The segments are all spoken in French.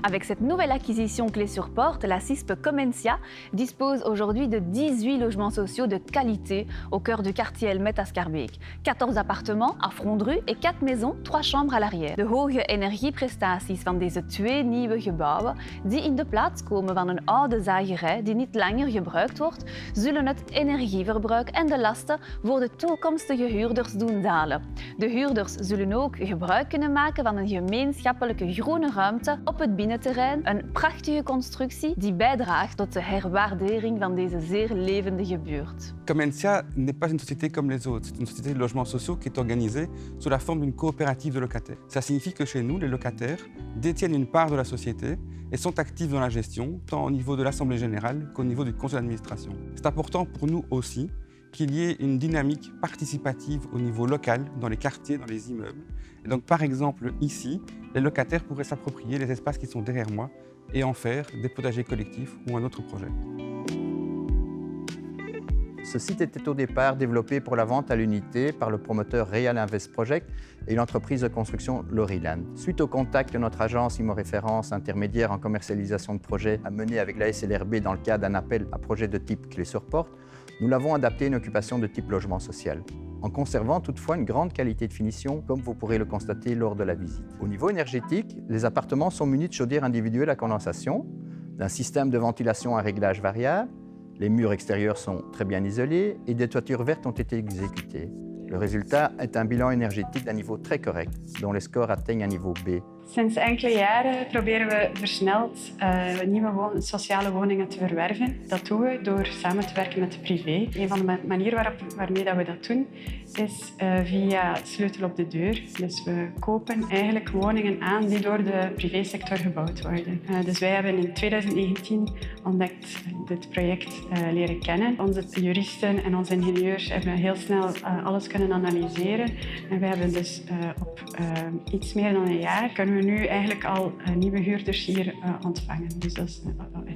Avec cette nouvelle acquisition clé sur porte, la CISP Comencia dispose aujourd'hui de 18 logements sociaux de qualité au cœur du quartier Elmet à Schaerbeek. 14 appartements à front de rue et 4 maisons, 3 chambres à l'arrière. De hoge energieprestaties van deze 2 nieuwe gebouwen, die in de plaats komen van een oude zagerij die niet langer gebruikt wordt, zullen het energieverbruik en de lasten voor de toekomstige huurders doen dalen. De huurders zullen ook gebruik kunnen maken van een gemeenschappelijke groene ruimte op het binnenterrein, een prachtige constructie die bijdraagt tot de herwaardering van deze zeer levendige buurt. Comencia n'est pas une société comme les autres. C'est une société de logements sociaux qui est organisée sous la forme d'une coopérative de locataires. Ça signifie que chez nous, les locataires détiennent une part de la société et sont actifs dans la gestion, tant au niveau de l'Assemblée générale qu'au niveau du conseil d'administration. C'est important pour nous aussi qu'il y ait une dynamique participative au niveau local, dans les quartiers, dans les immeubles. Et donc, par exemple, ici, les locataires pourraient s'approprier les espaces qui sont derrière moi et en faire des potagers collectifs ou un autre projet. Ce site était au départ développé pour la vente à l'unité par le promoteur Real Invest Project et l'entreprise de construction Loriland. Suite au contact que notre agence IMO-Référence, intermédiaire en commercialisation de projets, a mené avec la SLRB dans le cadre d'un appel à projet de type clé sur porte, nous l'avons adapté à une occupation de type logement social, en conservant toutefois une grande qualité de finition, comme vous pourrez le constater lors de la visite. Au niveau énergétique, les appartements sont munis de chaudières individuelles à condensation, d'un système de ventilation à réglage variable. Les murs extérieurs sont très bien isolés et des toitures vertes ont été exécutées. Le résultat est un bilan énergétique d'un niveau très correct, dont les scores atteignent un niveau B. Sinds enkele jaren proberen we versneld nieuwe sociale woningen te verwerven. Dat doen we door samen te werken met de privé. Een van de manieren waarmee dat we dat doen is via sleutel op de deur. Dus we kopen eigenlijk woningen aan die door de privésector gebouwd worden. Dus wij hebben in 2019 ontdekt dit project leren kennen. Onze juristen en onze ingenieurs hebben heel snel alles kunnen analyseren. En we hebben dus op iets meer dan een jaar kunnen we nu eigenlijk al nieuwe huurders hier ontvangen. Dus dat is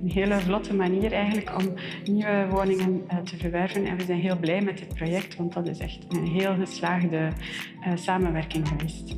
een hele vlotte manier eigenlijk om nieuwe woningen te verwerven. En we zijn heel blij met dit project, want dat is echt een heel geslaagde samenwerking geweest.